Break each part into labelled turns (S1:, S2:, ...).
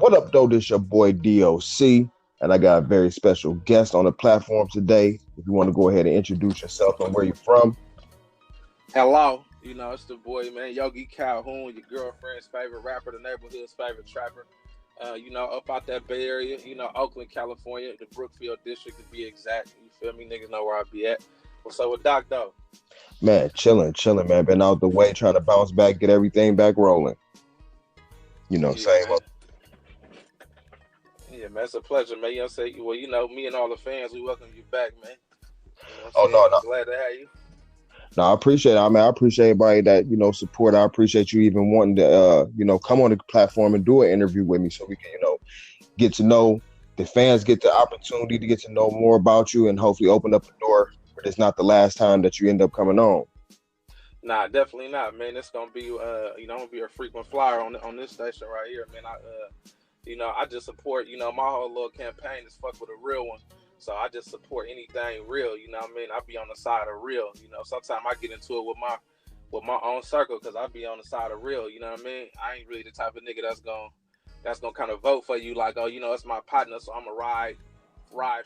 S1: What up, though? This your boy DOC, and I got a very special guest on the platform today. If you want to go ahead and introduce yourself and where you're from.
S2: Hello, it's the boy, man, Yogi Calhoon, your girlfriend's favorite rapper, the neighborhood's favorite trapper. Up out that Bay Area, Oakland, California, the Brookfield district to be exact. You feel me? Niggas know where I be at. What's up with Doc, though?
S1: Man, chilling, man. Been out the way, trying to bounce back, get everything back rolling. Same.
S2: Yeah, man, it's a pleasure, man. Me and all the fans, we welcome you back, man.
S1: No.
S2: Glad to have you.
S1: No, I appreciate it. I mean, I appreciate everybody that, support. I appreciate you even wanting to, come on the platform and do an interview with me so we can, get to know the fans, get the opportunity to get to know more about you and hopefully open up a door where it's not the last time that you end up coming on.
S2: Nah, definitely not, man. It's gonna be, I'm gonna be a frequent flyer on this station right here, man. I just support, my whole little campaign is fuck with a real one. So I just support anything real, I be on the side of real, Sometimes I get into it with my own circle because I be on the side of real, I ain't really the type of nigga that's gonna kind of vote for you like, oh, it's my partner, so I'm gonna ride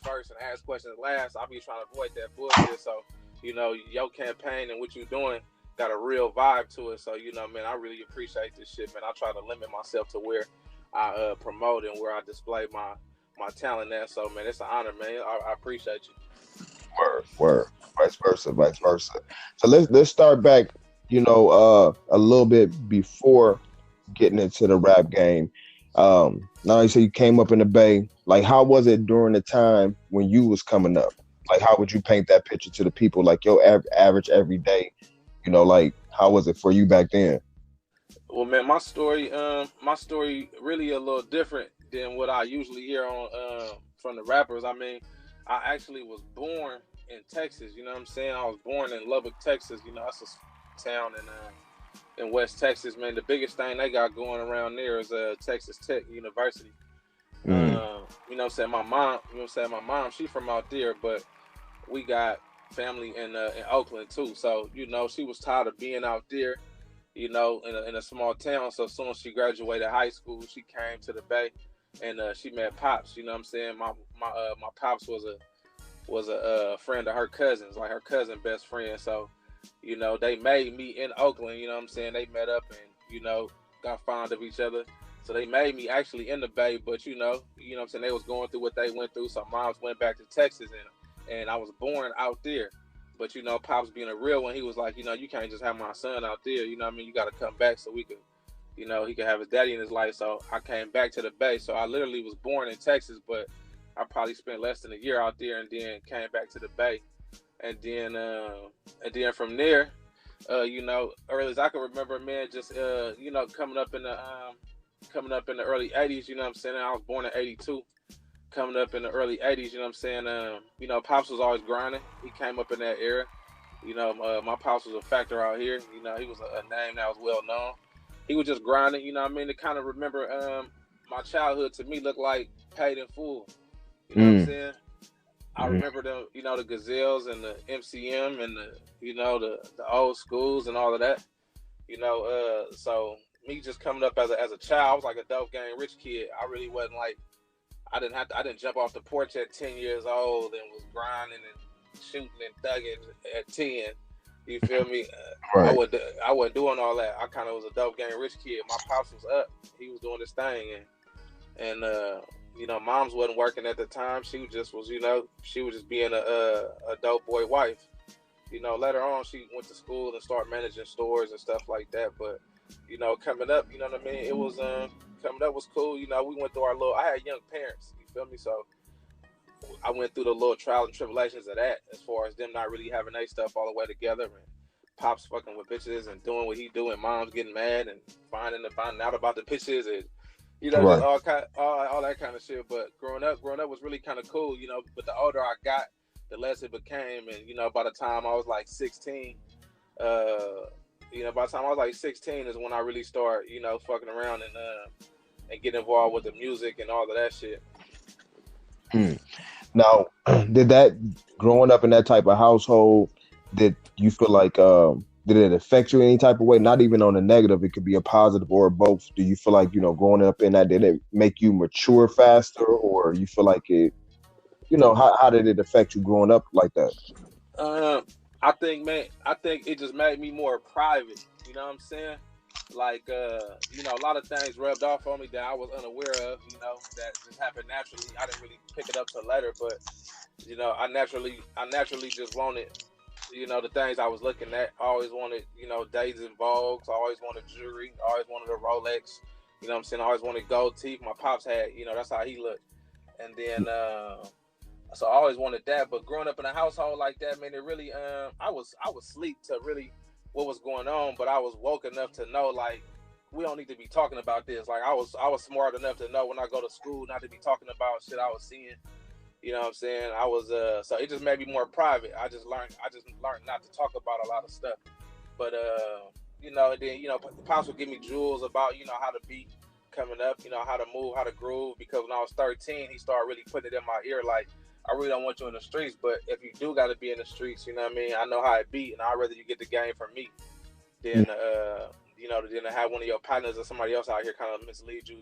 S2: first and ask questions last. I be trying to avoid that bullshit. So, your campaign and what you doing got a real vibe to it. So, I really appreciate this shit, man. I try to limit myself to where I promote and where I display my talent at. So, man, it's an honor, man. I appreciate you.
S1: Word. Vice versa. So let's start back, a little bit before getting into the rap game. Now you say you came up in the Bay. Like, how was it during the time when you was coming up? Like, how would you paint that picture to the people? Like, your average everyday, like, how was it for you back then?
S2: Well, man, my story really a little different than what I usually hear on from the rappers. I mean, I actually was born in Texas. You know what I'm saying? I was born in Lubbock, Texas. That's a town in West Texas, man. The biggest thing they got going around there is Texas Tech University. What I'm saying? My mom, she from out there, but we got family in Oakland too. So, she was tired of being out there, in a small town. So as soon as she graduated high school, she came to the Bay and she met Pops. You know what I'm saying? My Pops was a friend of her cousins, like her cousin best friend. So, they made me in Oakland, you know what I'm saying? They met up and, got fond of each other. So they made me actually in the Bay, but you know what I'm saying? They was going through what they went through. So moms went back to Texas and I was born out there. But, Pops being a real one, he was like, you can't just have my son out there. You know what I mean? You got to come back so we could, he could have his daddy in his life. So I came back to the Bay. So I literally was born in Texas, but I probably spent less than a year out there and then came back to the Bay. And then from there, early as I can remember, man, just, coming up in the early 80s, you know what I'm saying? I was born in 82. Coming up in the early 80s, you know what I'm saying? Pops was always grinding. He came up in that era. My Pops was a factor out here. He was a name that was well known. He was just grinding, to kind of remember my childhood to me looked like Paid in Full. You know what I'm saying? I remember the Gazelles and the MCM and the old schools and all of that. So me just coming up as a child, I was like a dope game rich kid. I really wasn't like, I didn't jump off the porch at 10 years old and was grinding and shooting and thugging at 10. You feel me?
S1: Right.
S2: I wasn't doing all that. I kind of was a dope game rich kid. My Pops was up. He was doing his thing. And Mom's wasn't working at the time. She just was, she was just being a dope boy wife. Later on, she went to school and started managing stores and stuff like that. But, coming up, you know what I mean? It was, coming up was cool. We went through I had young parents, you feel me? So I went through the little trials and tribulations of that as far as them not really having their stuff all the way together. And Pops fucking with bitches and doing what he do, and Mom's getting mad and finding out about the bitches and,
S1: Right.
S2: just all that kind of shit. But growing up was really kind of cool, but the older I got, the less it became. And, by the time I was like 16, by the time I was like 16 is when I really started, fucking around and get involved with the music and all of that shit.
S1: Now, did that growing up in that type of household, did you feel like did it affect you any type of way? Not even on a negative, it could be a positive or both. Do you feel like, growing up in that, did it make you mature faster, or you feel like it, how did it affect you growing up like that?
S2: Um, I think, man, I think it just made me more private. You know what I'm saying? Like, a lot of things rubbed off on me that I was unaware of. That just happened naturally. I didn't really pick it up till later, but I naturally just wanted, the things I was looking at. I always wanted, Days and Vogues. I always wanted jewelry. I always wanted a Rolex. You know what I'm saying? I always wanted gold teeth. My pops had, that's how he looked. And then, so I always wanted that. But growing up in a household like that, man, it really, I was asleep to really what was going on, but I was woke enough to know, like, we don't need to be talking about this. Like, I was smart enough to know when I go to school not to be talking about shit I was seeing. You know what I'm saying? I was so it just made me more private. I just learned not to talk about a lot of stuff. But and then the pops would give me jewels about how to be coming up, how to move, how to groove. Because when I was 13, he started really putting it in my ear, like, I really don't want you in the streets, but if you do got to be in the streets, you know what I mean? I know how it be, and I'd rather you get the game from me than than to have one of your partners or somebody else out here kind of mislead you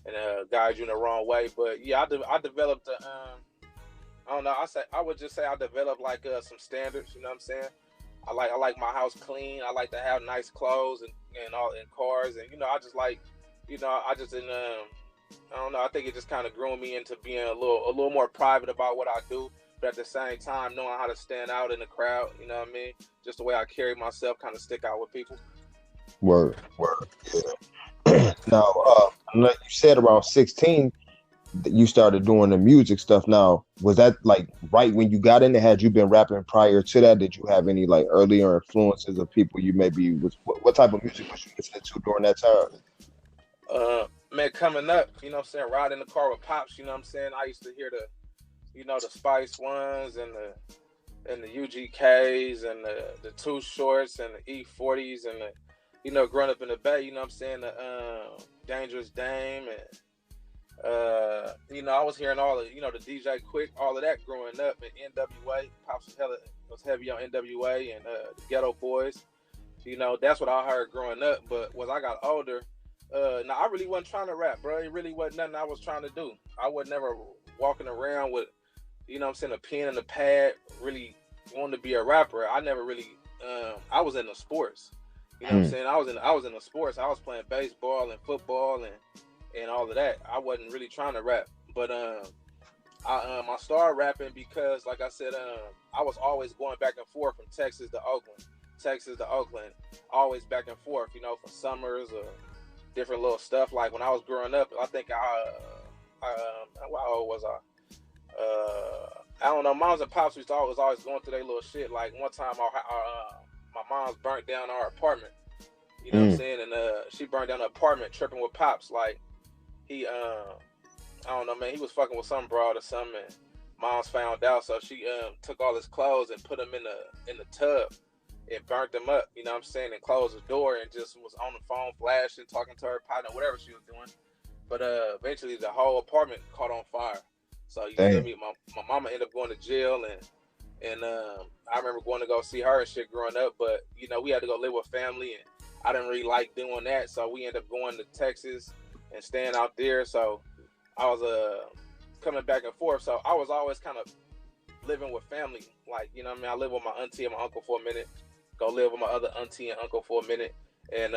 S2: and guide you in the wrong way. But yeah, I developed I don't know. I would just say I developed like some standards. You know what I'm saying? I like my house clean. I like to have nice clothes and all and cars, and I just like, I just I don't know. I think it just kind of grew me into being a little more private about what I do, but at the same time knowing how to stand out in the crowd. You know what I mean? Just the way I carry myself, kind of stick out with people.
S1: Word, word. Yeah. Now, like you said, around 16, you started doing the music stuff. Now, was that like right when you got in it? Had you been rapping prior to that? Did you have any like earlier influences of people you maybe was? What type of music was you listening to during that time?
S2: Man, coming up, what I'm saying, riding in the car with pops. You know what I'm saying? I used to hear the Spice Ones and the UGKs and the Two Shorts and the E40s and growing up in the Bay. You know what I'm saying? The Dangerous Dame and I was hearing all the the DJ Quick, all of that growing up, and NWA. Pops was heavy on NWA and the Ghetto Boys. That's what I heard growing up. But as I got older, now I really wasn't trying to rap, bro. It really wasn't nothing I was trying to do. I was never walking around with, what I'm saying, a pen and a pad, really wanting to be a rapper. I never really, I was in the sports. You know what I'm saying? I was in the sports. I was playing baseball and football and all of that. I wasn't really trying to rap, but I started rapping because, like I said, I was always going back and forth from Texas to Oakland, always back and forth, for summers or different little stuff. Like when I was growing up, I think how old was I? I don't know. Moms and pops was always going through their little shit. Like one time, my mom's burnt down our apartment. You know what I'm saying? And she burned down the apartment, tripping with pops. Like he, I don't know, man. He was fucking with some broad or something. And mom's found out, so she took all his clothes and put them in the tub and burnt them up. You know what I'm saying? And closed the door and just was on the phone, flashing, talking to her partner, whatever she was doing. But eventually, the whole apartment caught on fire. So you feel me? My mama ended up going to jail, and I remember going to go see her and shit growing up. But we had to go live with family, and I didn't really like doing that. So we ended up going to Texas and staying out there. So I was coming back and forth. So I was always kind of living with family. Like, what I mean? I lived with my auntie and my uncle for a minute. Go live with my other auntie and uncle for a minute. And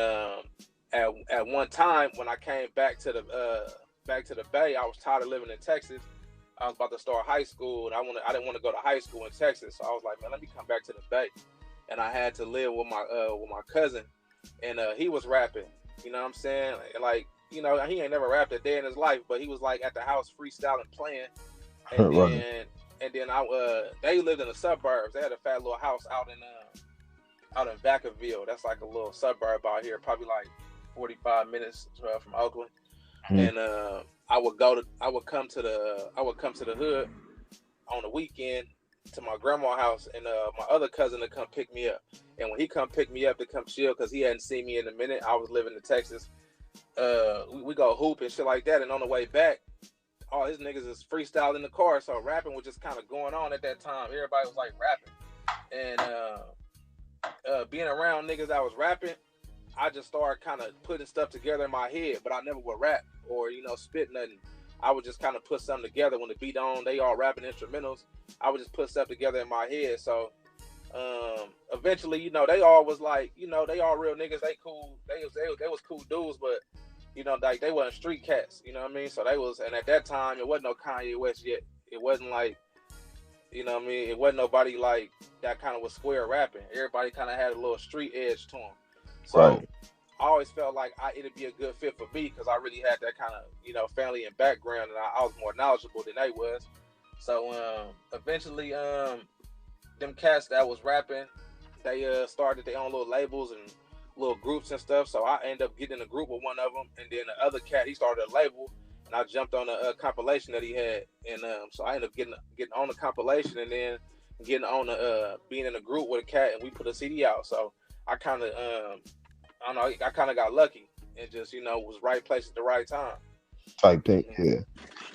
S2: at one time when I came back to the Bay, I was tired of living in Texas. I was about to start high school, and I didn't want to go to high school in Texas. So I was like, man, let me come back to the Bay. And I had to live with my cousin, and he was rapping. You know what I'm saying? Like, he ain't never rapped a day in his life, but he was like at the house freestyling, playing. And then they lived in the suburbs. They had a fat little house out in Vacaville. That's like a little suburb out here, probably like 45 minutes from Oakland. And I would come to the hood on the weekend to my grandma's house, and my other cousin to come pick me up. And when he come pick me up to come chill, because he hadn't seen me in a minute, I was living in Texas. We go hoop and shit like that. And on the way back, all his niggas is freestyle in the car. So rapping was just kind of going on at that time. Everybody was like rapping. And being around niggas that was rapping, I just started kind of putting stuff together in my head, but I never would rap or, you know, spit nothing. I would just kind of put something together when the beat on, they all rapping instrumentals. I would just put stuff together in my head. So eventually, you know, they all was like, you know, they all real niggas. They cool. They was cool dudes, but you know, like they wasn't street cats. You know what I mean? So they was, and at that time, it wasn't no Kanye West yet. It wasn't like, you know what I mean? It wasn't nobody like that kind of was square rapping. Everybody kind of had a little street edge to them. So
S1: Right.
S2: I always felt like it'd be a good fit for me because I really had that kind of, you know, family and background, and I was more knowledgeable than they was. So eventually, them cats that was rapping, they started their own little labels and little groups and stuff. So I ended up getting in a group with one of them, and then the other cat, he started a label, and I jumped on a compilation that he had, and so I ended up getting on the compilation, and then getting on being in a group with a cat, and we put a CD out. So I kind of I don't know, I kind of got lucky and just, you know, was right place at the right time.
S1: Type thing. Yeah.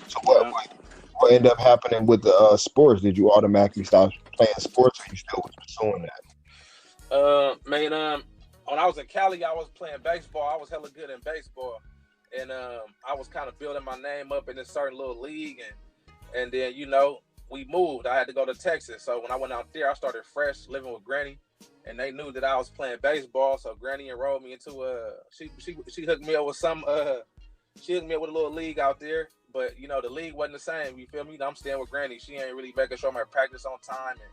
S1: So what ended up happening with the sports? Did you automatically start playing sports, or you still was pursuing that?
S2: Man, when I was in Cali, I was playing baseball. I was hella good in baseball, and I was kind of building my name up in this certain little league, and then, you know, we moved. I had to go to Texas, so when I went out there, I started fresh, living with Granny, and they knew that I was playing baseball, so Granny enrolled me into she hooked me up with she hooked me up with a little league out there, but you know, the league wasn't the same. You feel me? I'm staying with Granny. She ain't really making sure my practice on time, and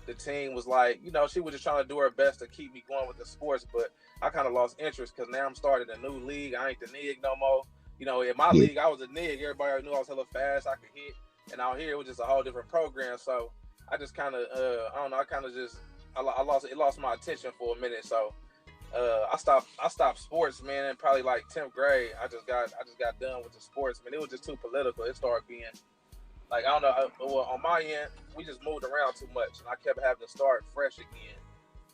S2: the team was like, you know, she was just trying to do her best to keep me going with the sports, but I kind of lost interest because now I'm starting a new league. I ain't the nig no more. You know, in my league, I was a nig. Everybody already knew I was hella fast. I could hit, and out here it was just a whole different program. So I just kind of, I don't know. I kind of just, it lost my attention for a minute. So I stopped sports, man, in probably like 10th grade. I just got done with the sports, man. It was just too political. It started being like, I don't know. Well, on my end, we just moved around too much, and I kept having to start fresh again.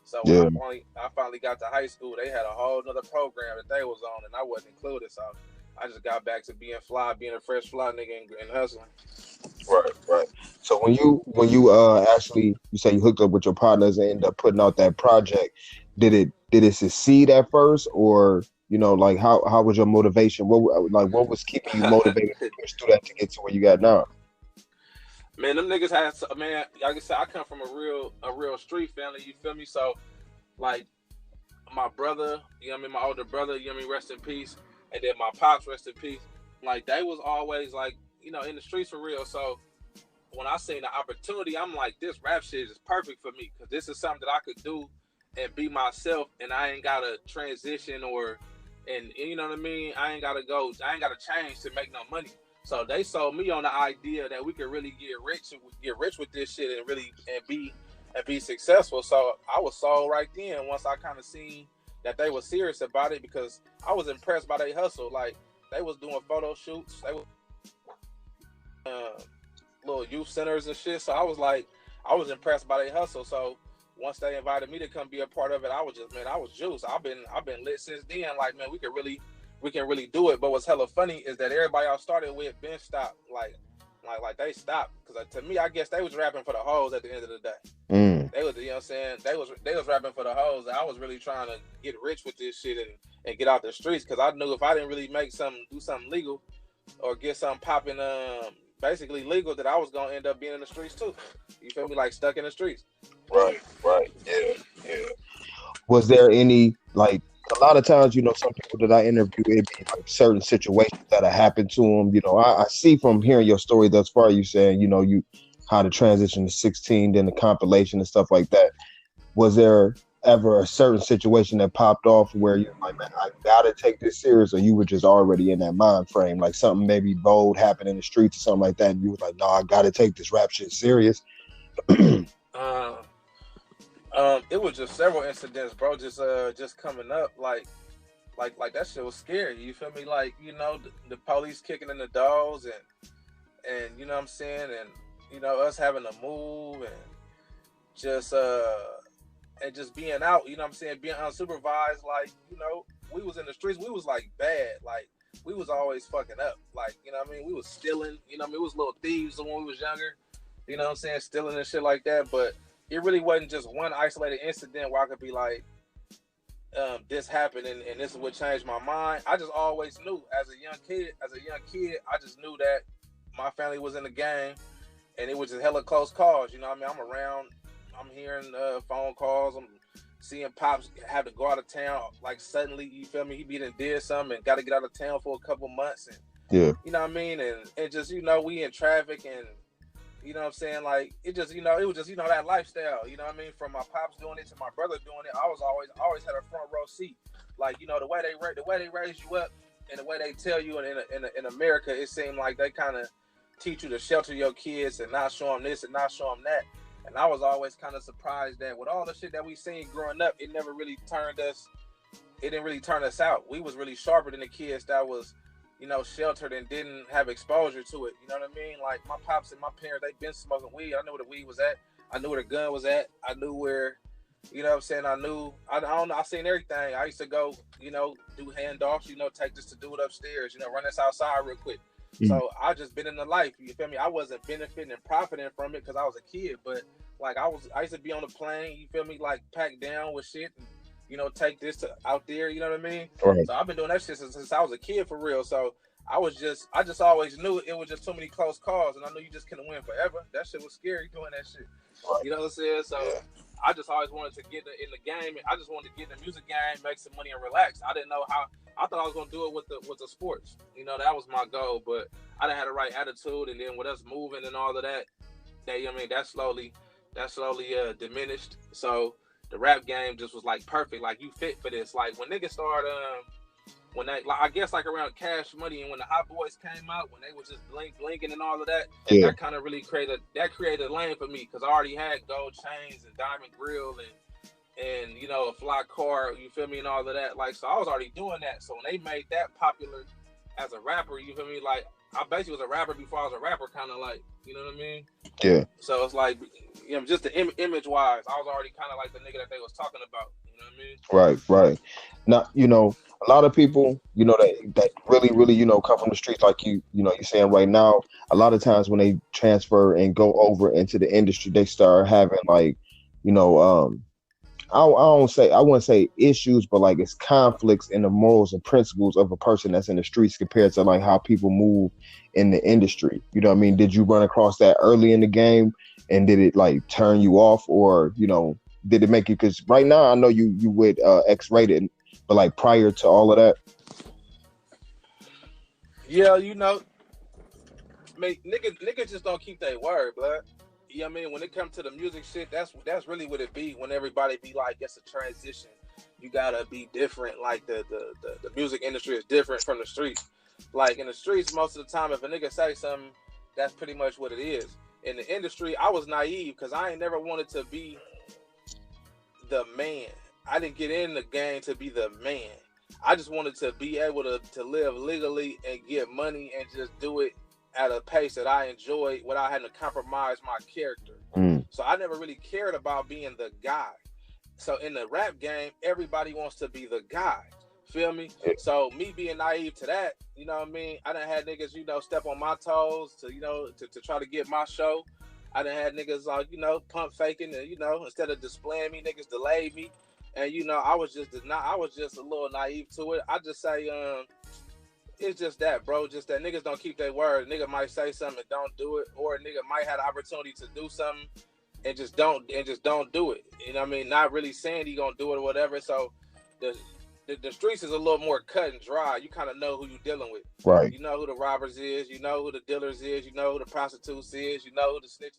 S2: So when I finally got to high school, they had a whole other program that they was on, and I wasn't included. So I just got back to being fly, being a fresh fly nigga and hustling.
S1: Right. So when you actually, you say you hooked up with your partners and ended up putting out that project, did it succeed at first, or you know, like how was your motivation? What was keeping you motivated to push through that to get to where you got now?
S2: Man, them niggas had, man, like I said, I come from a real street family, you feel me? So, like, my brother, you know what I mean, my older brother, you know what I mean, rest in peace, and then my pops, rest in peace. Like, they was always, like, you know, in the streets for real. So, when I seen the opportunity, I'm like, this rap shit is perfect for me, because this is something that I could do and be myself, and I ain't got to transition and you know what I mean? I ain't got to change to make no money. So they sold me on the idea that we could really get rich with this shit and really be successful. So I was sold right then once I kind of seen that they were serious about it, because I was impressed by their hustle. Like, they was doing photo shoots, they was little youth centers and shit. So I was impressed by their hustle. So once they invited me to come be a part of it, I was juiced. I've been lit since then. Like, man, we can really do it. But what's hella funny is that everybody I started with been stopped. Like they stopped, because to me, I guess they was rapping for the hoes at the end of the day. They was, you know what I'm saying, they was rapping for the hoes. I was really trying to get rich with this shit and get out the streets, because I knew if I didn't really do something legal or get something popping basically legal, that I was gonna end up being in the streets too. You feel me? Like, stuck in the streets.
S1: Right. Yeah. Was there any, like, a lot of times, you know, some people that I interview, it'd be like certain situations that have happened to them. You know, I see from hearing your story thus far, you saying, you know, how to transition to 16, then the compilation and stuff like that. Was there ever a certain situation that popped off where you're like, man, I gotta take this serious, or you were just already in that mind frame, like something maybe bold happened in the streets or something like that, and you was like, no, I gotta take this rap shit serious?
S2: It was just several incidents, bro. Just coming up, like that shit was scary. You feel me? Like, you know, the police kicking in the doors, and you know what I'm saying, and you know, us having to move, and just being out. You know what I'm saying? Being unsupervised. Like, you know, we was in the streets. We was like bad. Like, we was always fucking up. Like, you know what I mean? We was stealing. You know what I mean? We was little thieves when we was younger. You know what I'm saying? Stealing and shit like that, but it really wasn't just one isolated incident where I could be like, this happened and this is what changed my mind. I just always knew as a young kid, I just knew that my family was in the game, and it was just hella close calls. You know what I mean? I'm around, I'm hearing phone calls, I'm seeing pops have to go out of town. Like suddenly, you feel me? He be done did something and got to get out of town for a couple months, and
S1: Yeah.
S2: you know what I mean? And just, you know, we in traffic and, you know what I'm saying? Like, it just, you know, it was just, you know, that lifestyle, you know what I mean? From my pops doing it to my brother doing it, I was always had a front row seat. Like, you know, the way they raise you up and the way they tell you in America, it seemed like they kind of teach you to shelter your kids and not show them this and not show them that. And I was always kind of surprised that with all the shit that we seen growing up, it didn't really turn us out. We was really sharper than the kids that was, you know, sheltered and didn't have exposure to it. You know what I mean? Like my pops and my parents, they been smoking weed. I knew where the weed was at. I knew where the gun was at. I knew where, you know what I'm saying? I don't know. I seen everything. I used to go, you know, do handoffs, you know, take this to do it upstairs, you know, run this outside real quick. So I just been in the life, you feel me? I wasn't benefiting and profiting from it because I was a kid, but like I used to be on the plane, you feel me, like packed down with shit and, you know, take this to out there, you know what I mean?
S1: Right.
S2: So I've been doing that shit since I was a kid for real. So I just always knew it was just too many close calls, and I knew you just couldn't win forever. That shit was scary doing that shit. You know what I'm saying? So I just always wanted to get in the game. I just wanted to get in the music game, make some money, and relax. I didn't know how. I thought I was gonna do it with the sports. You know, that was my goal, but I didn't have the right attitude, and then with us moving and all of that, you know what I mean, that slowly diminished. So the rap game just was like perfect. Like you fit for this. Like when niggas started, when they, like, I guess like around Cash Money and when the Hot Boys came out, when they was just blinking and all of that, that kind of really created a lane for me because I already had gold chains and diamond grill and you know, a fly car, you feel me, and all of that. Like, so I was already doing that. So when they made that popular as a rapper, you feel me, like I basically was a rapper before I was a rapper, kind of like, you know what I mean?
S1: Yeah.
S2: So it's like, you know, just the image wise, I was already kind of like the nigga that they was talking about. You know what I mean?
S1: Right. Now, you know, a lot of people, you know, that really, you know, come from the streets, like you know, you're saying right now. A lot of times when they transfer and go over into the industry, they start having like, you know, I wouldn't say issues, but like it's conflicts in the morals and principles of a person that's in the streets compared to like how people move in the industry. You know what I mean? Did you run across that early in the game, and did it like turn you off, or you know, did it make you? Because right now I know you with X-Rated, but like prior to all of that.
S2: Yeah, you know, niggas just don't keep their word, blood. You know what I mean? When it comes to the music shit, that's really what it be. When everybody be like, it's a transition. You gotta be different. Like the music industry is different from the streets. Like in the streets, most of the time, if a nigga say something, that's pretty much what it is. In the industry, I was naive because I ain't never wanted to be the man. I didn't get in the game to be the man. I just wanted to be able to live legally and get money and just do it at a pace that I enjoyed without having to compromise my character. So I never really cared about being the guy. So in the rap game, everybody wants to be the guy. Feel me? So me being naive to that, you know what I mean? I done had niggas, you know, step on my toes to, you know, to try to get my show. I done had niggas like, you know, pump faking and, you know, instead of displaying me, niggas delayed me. And, you know, I was just a little naive to it. I just say, it's just that, bro. Just that niggas don't keep their word. Nigga might say something and don't do it, or a nigga might have the opportunity to do something and just don't do it. You know what I mean? Not really saying he gonna do it or whatever. So the streets is a little more cut and dry. You kind of know who you dealing with.
S1: Right.
S2: You know who the robbers is. You know who the dealers is. You know who the prostitutes is. You know who the snitches